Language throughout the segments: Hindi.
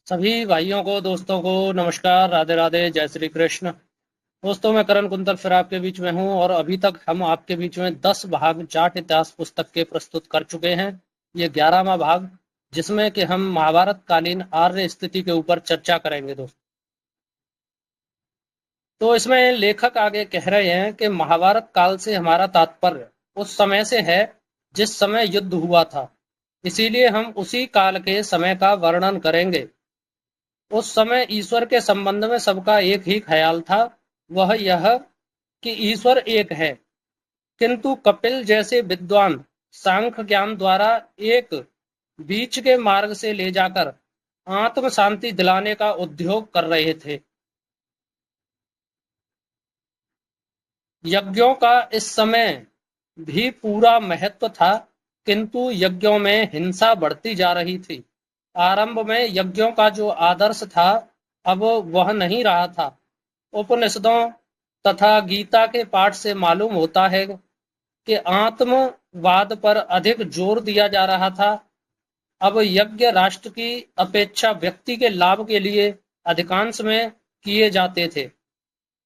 सभी भाइयों को दोस्तों को नमस्कार, राधे राधे, जय श्री कृष्ण। दोस्तों, मैं करण कुंतल फिर आपके बीच में हूं और अभी तक हम आपके बीच में 10 भाग जाट इतिहास पुस्तक के प्रस्तुत कर चुके हैं। ये 11वां भाग, जिसमें कि हम महाभारत कालीन आर्य स्थिति के ऊपर चर्चा करेंगे दोस्तों। तो इसमें लेखक आगे कह रहे हैं कि महाभारत काल से हमारा तात्पर्य उस समय से है जिस समय युद्ध हुआ था, इसीलिए हम उसी काल के समय का वर्णन करेंगे। उस समय ईश्वर के संबंध में सबका एक ही ख्याल था, वह यह कि ईश्वर एक है। किंतु कपिल जैसे विद्वान सांख्य ज्ञान द्वारा एक बीच के मार्ग से ले जाकर आत्म शांति दिलाने का उद्योग कर रहे थे। यज्ञों का इस समय भी पूरा महत्व था, किंतु यज्ञों में हिंसा बढ़ती जा रही थी। आरंभ में यज्ञों का जो आदर्श था, अब वह नहीं रहा था। उपनिषदों तथा गीता के पाठ से मालूम होता है कि आत्मवाद पर अधिक जोर दिया जा रहा था। अब यज्ञ राष्ट्र की अपेक्षा व्यक्ति के लाभ के लिए अधिकांश में किए जाते थे।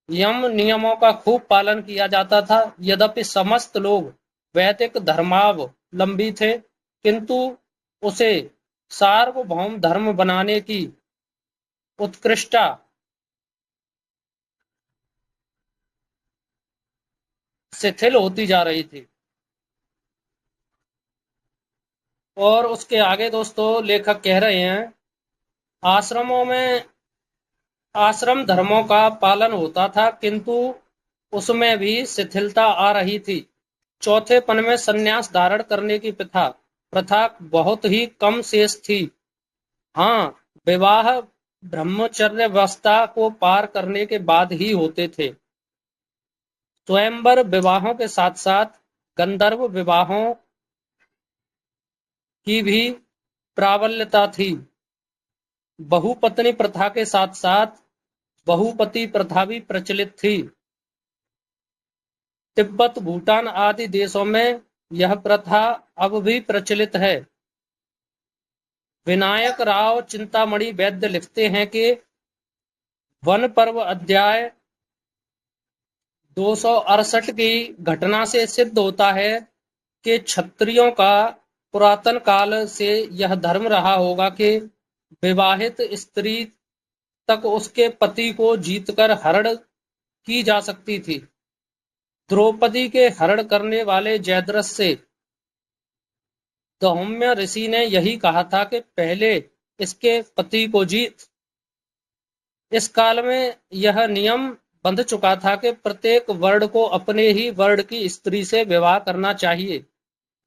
यम नियमों का खूब पालन किया जाता था। यद्यपि समस्त लोग वैदिक धर्मावलंबी थे, किंतु उसे सार्वभौम धर्म बनाने की उत्कृष्टता शिथिल होती जा रही थी। और उसके आगे दोस्तों लेखक कह रहे हैं, आश्रमों में आश्रम धर्मों का पालन होता था, किंतु उसमें भी शिथिलता आ रही थी। चौथेपन में संन्यास धारण करने की प्रथा बहुत ही कम शेष थी। हाँ, विवाह ब्रह्मचर्यावस्था को पार करने के बाद ही होते थे। स्वयंवर विवाहों के साथ साथ गंधर्व विवाहों की भी प्राबल्यता थी। बहुपत्नी प्रथा के साथ साथ बहुपति प्रथा भी प्रचलित थी। तिब्बत, भूटान आदि देशों में यह प्रथा अब भी प्रचलित है। विनायक राव चिंतामणि वैद्य लिखते हैं कि वन पर्व अध्याय 268 की घटना से सिद्ध होता है कि क्षत्रियों का पुरातन काल से यह धर्म रहा होगा कि विवाहित स्त्री तक उसके पति को जीतकर हरण की जा सकती थी। द्रौपदी के हरण करने वाले जयद्रथ से धौम्य ऋषि ने यही कहा था कि पहले इसके पति को जीत। इस काल में यह नियम बंध चुका था कि प्रत्येक वर्ण को अपने ही वर्ण की स्त्री से विवाह करना चाहिए।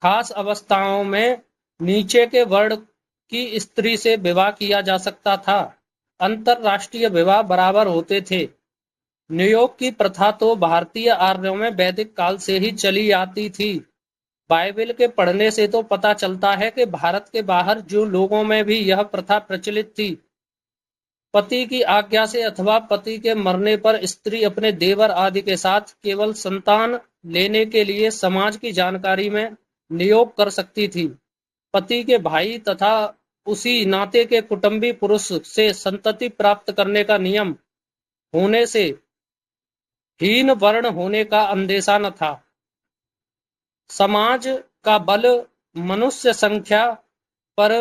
खास अवस्थाओं में नीचे के वर्ण की स्त्री से विवाह किया जा सकता था। अंतरराष्ट्रीय विवाह बराबर होते थे। नियोग की प्रथा तो भारतीय आर्यों में वैदिक काल से ही चली आती थी। बाइबिल के पढ़ने से तो पता चलता है कि भारत के बाहर जो लोगों में भी यह प्रथा प्रचलित थी। पति की आज्ञा से अथवा पति के मरने पर स्त्री अपने देवर आदि के साथ केवल संतान लेने के लिए समाज की जानकारी में नियोग कर सकती थी। पति के भाई तथा उसी नाते के कुटुंबी पुरुष से संतति प्राप्त करने का नियम होने से हीन वर्ण होने का अंदेशा न था। समाज का बल मनुष्य संख्या पर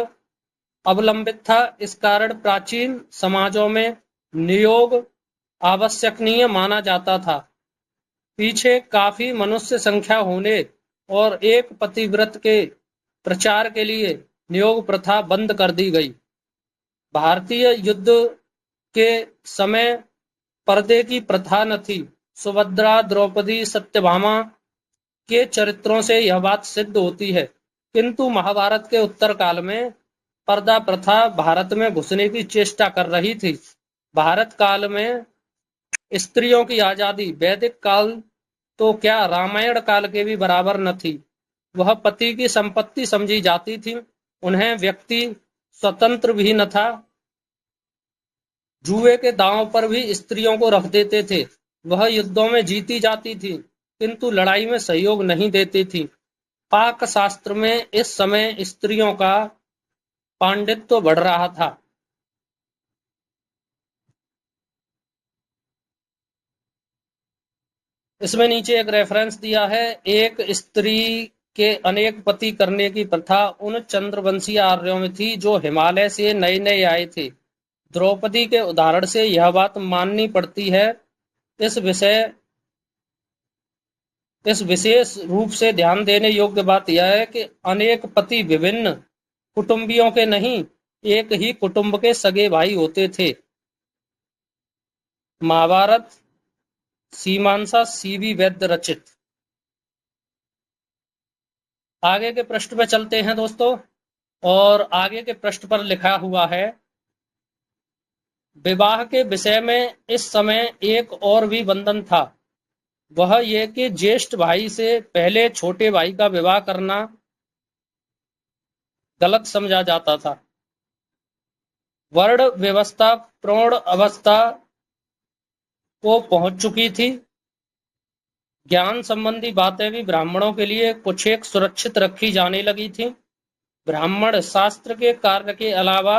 अवलंबित था। इस कारण प्राचीन समाजों में नियोग आवश्यकनीय माना जाता था। पीछे काफी मनुष्य संख्या होने और एक पतिव्रत के प्रचार के लिए नियोग प्रथा बंद कर दी गई। भारतीय युद्ध के समय पर्दे की प्रथा न थी। सुभद्रा, द्रौपदी, सत्यभामा के चरित्रों से यह बात सिद्ध होती है। किंतु महाभारत के उत्तर काल में पर्दा प्रथा भारत में घुसने की चेष्टा कर रही थी। भारत काल में स्त्रियों की आजादी वैदिक काल तो क्या रामायण काल के भी बराबर न थी। वह पति की संपत्ति समझी जाती थी। उन्हें व्यक्ति स्वतंत्र भी न था। जुए के दांव पर भी स्त्रियों को रख देते थे। वह युद्धों में जीती जाती थी, किंतु लड़ाई में सहयोग नहीं देती थी। पाक शास्त्र में इस समय स्त्रियों का पांडित्य बढ़ रहा था। इसमें नीचे एक रेफरेंस दिया है। एक स्त्री के अनेक पति करने की प्रथा उन चंद्रवंशीय आर्यों में थी जो हिमालय से नए नए आए थे। द्रौपदी के उदाहरण से यह बात माननी पड़ती है। इस विषय इस विशेष रूप से ध्यान देने योग्य बात यह है कि अनेक पति विभिन्न कुटुंबियों के नहीं, एक ही कुटुंब के सगे भाई होते थे। महाभारत, सीमांसा सीवी वैद्य रचित। आगे के पृष्ठ पे चलते हैं दोस्तों, और आगे के पृष्ठ पर लिखा हुआ है, विवाह के विषय में इस समय एक और भी बंधन था। वह ये कि ज्येष्ठ भाई से पहले छोटे भाई का विवाह करना गलत समझा जाता था। वर्ण व्यवस्था प्रौढ़ अवस्था को पहुंच चुकी थी। ज्ञान संबंधी बातें भी ब्राह्मणों के लिए कुछ एक सुरक्षित रखी जाने लगी थी। ब्राह्मण शास्त्र के कार्य के अलावा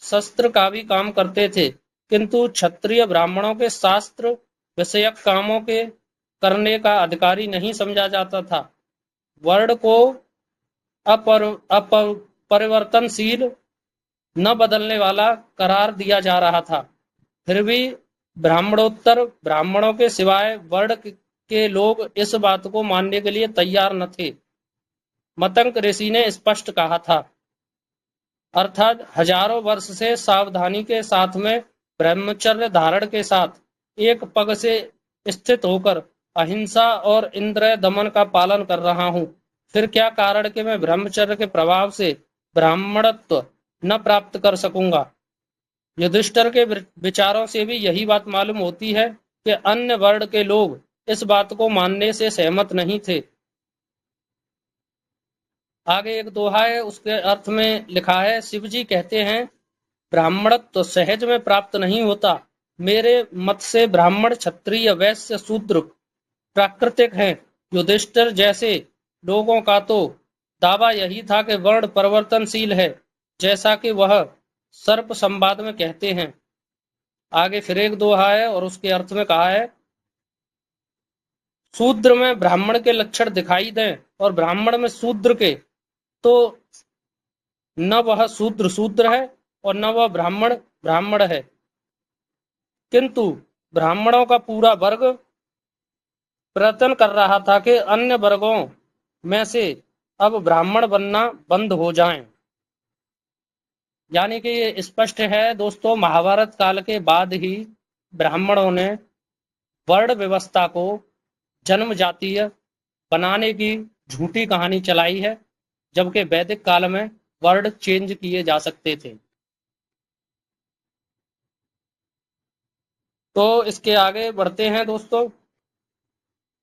शस्त्र का भी काम करते थे, किंतु क्षत्रिय ब्राह्मणों के शास्त्र विषयक कामों के करने का अधिकारी नहीं समझा जाता था। वर्ण को अपरिवर्तनशील, न बदलने वाला करार दिया जा रहा था। फिर भी ब्राह्मणोत्तर ब्राह्मणों के सिवाय वर्ण के लोग इस बात को मानने के लिए तैयार न थे। मतंग ऋषि ने स्पष्ट कहा था, अर्थात हजारों वर्ष से सावधानी के साथ में ब्रह्मचर्य धारण के साथ एक पग से स्थित होकर अहिंसा और इंद्रिय दमन का पालन कर रहा हूं। फिर क्या कारण कि मैं ब्रह्मचर्य के प्रभाव से ब्राह्मणत्व न प्राप्त कर सकूंगा। युधिष्ठिर के विचारों से भी यही बात मालूम होती है कि अन्य वर्ण के लोग इस बात को मानने से सहमत नहीं थे। आगे एक दोहा है, उसके अर्थ में लिखा है, शिवजी कहते हैं, ब्राह्मणत्व तो सहज में प्राप्त नहीं होता। मेरे मत से ब्राह्मण क्षत्रिय वैश्य शूद्र प्राकृतिक हैं। युधिष्ठिर जैसे लोगों का तो दावा यही था कि वर्ण परिवर्तनशील है, जैसा कि वह सर्प संवाद में कहते हैं। आगे फिर एक दोहा है और उसके अर्थ में कहा है, शूद्र में ब्राह्मण के लक्षण दिखाई दें और ब्राह्मण में शूद्र के, तो न वह शूद्र शूद्र है और न वह ब्राह्मण ब्राह्मण है। किंतु ब्राह्मणों का पूरा वर्ग प्रयत्न कर रहा था कि अन्य वर्गों में से अब ब्राह्मण बनना बंद हो जाएं। यानी कि ये स्पष्ट है दोस्तों, महाभारत काल के बाद ही ब्राह्मणों ने वर्ण व्यवस्था को जन्म जातीय बनाने की झूठी कहानी चलाई है, जबकि वैदिक काल में वर्ण चेंज किए जा सकते थे। तो इसके आगे बढ़ते हैं दोस्तों।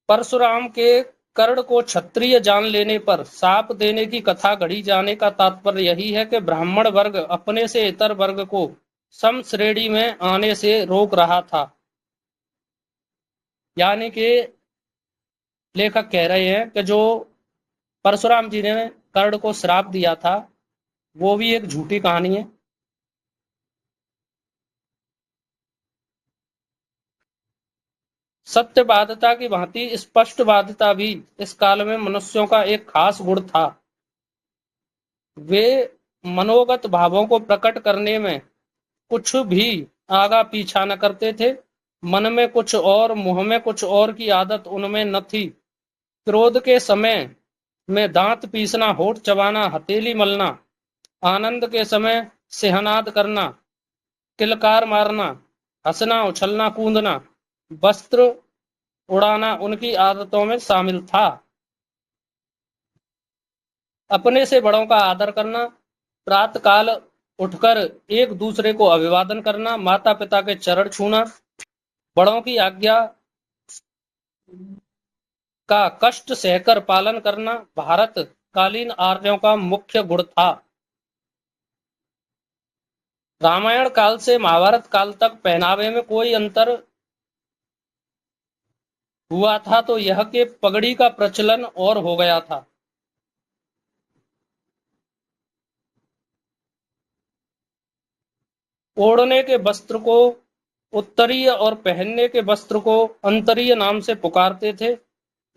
परशुराम के कर्ण को क्षत्रिय जान लेने पर शाप देने की कथा गढ़ी जाने का तात्पर्य यही है कि ब्राह्मण वर्ग अपने से इतर वर्ग को सम श्रेणी में आने से रोक रहा था। यानी कि लेखक कह रहे हैं कि जो परशुराम जी ने कर्ण को श्राप दिया था, वो भी एक झूठी कहानी है। सत्यवादिता की भांति स्पष्टवादिता भी इस काल में मनुष्यों का एक खास गुण था। वे मनोगत भावों को प्रकट करने में कुछ भी आगा पीछा न करते थे। मन में कुछ और, मुंह में कुछ और की आदत उनमें न थी। क्रोध के समय में दांत पीसना, होठ चबाना, हथेली मलना, आनंद के समय सिहनाद करना, किलकार मारना, हंसना, उछलना कूदना, वस्त्र उड़ाना उनकी आदतों में शामिल था। अपने से बड़ों का आदर करना, प्रातः काल उठकर एक दूसरे को अभिवादन करना, माता पिता के चरण छूना, बड़ों की आज्ञा का कष्ट सहकर पालन करना भारत कालीन आर्यों का मुख्य गुण था। रामायण काल से महाभारत काल तक पहनावे में कोई अंतर हुआ था तो यह कि पगड़ी का प्रचलन और हो गया था। ओढ़ने के वस्त्र को उत्तरीय और पहनने के वस्त्र को अंतरीय नाम से पुकारते थे।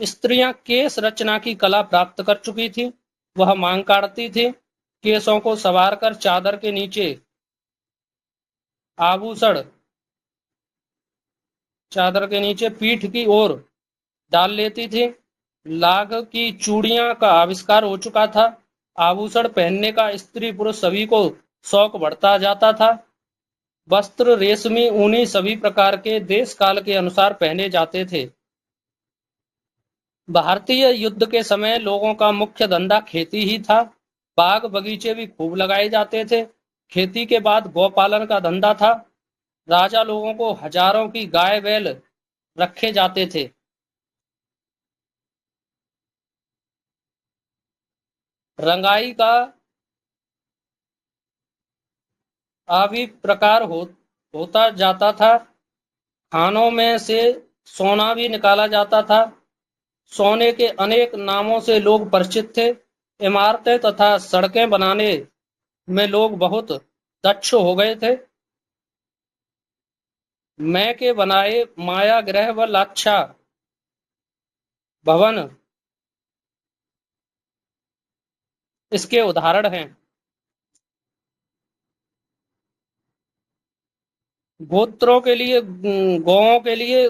स्त्रियां केश रचना की कला प्राप्त कर चुकी थीं। वह मांग काटती थी। केशों को संवारकर चादर के नीचे आभूषण चादर के नीचे पीठ की ओर डाल लेती थी। लाख की चूड़ियां का आविष्कार हो चुका था। आभूषण पहनने का स्त्री पुरुष सभी को शौक बढ़ता जाता था। वस्त्र रेशमी ऊनी सभी प्रकार के देश काल के अनुसार पहने जाते थे। भारतीय युद्ध के समय लोगों का मुख्य धंधा खेती ही था। बाग बगीचे भी खूब लगाए जाते थे। खेती के बाद गौपालन का धंधा था। राजा लोगों को हजारों की गाय बैल रखे जाते थे। रंगाई का आविष्कार होता जाता था। खानों में से सोना भी निकाला जाता था। सोने के अनेक नामों से लोग परिचित थे। इमारतें तथा सड़कें बनाने में लोग बहुत दक्ष हो गए थे। मैं के बनाए माया गृह व लाक्षा भवन इसके उदाहरण हैं। गोत्रों के लिए गौओं के लिए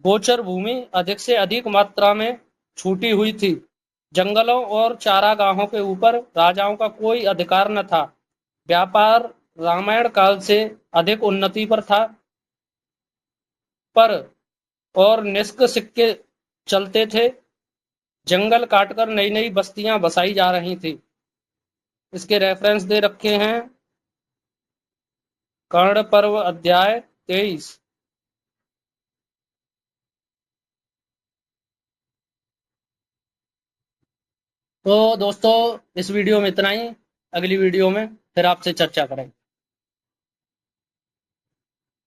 गोचर भूमि अधिक से अधिक मात्रा में छूटी हुई थी। जंगलों और चारागाहों के ऊपर राजाओं का कोई अधिकार न था। व्यापार रामायण काल से अधिक उन्नति पर और निष्क सिक्के चलते थे। जंगल काटकर नई नई बस्तियां बसाई जा रही थी। इसके रेफरेंस दे रखे हैं। कर्ण पर्व अध्याय 23। तो दोस्तों इस वीडियो में इतना ही। अगली वीडियो में फिर आपसे चर्चा करेंगे।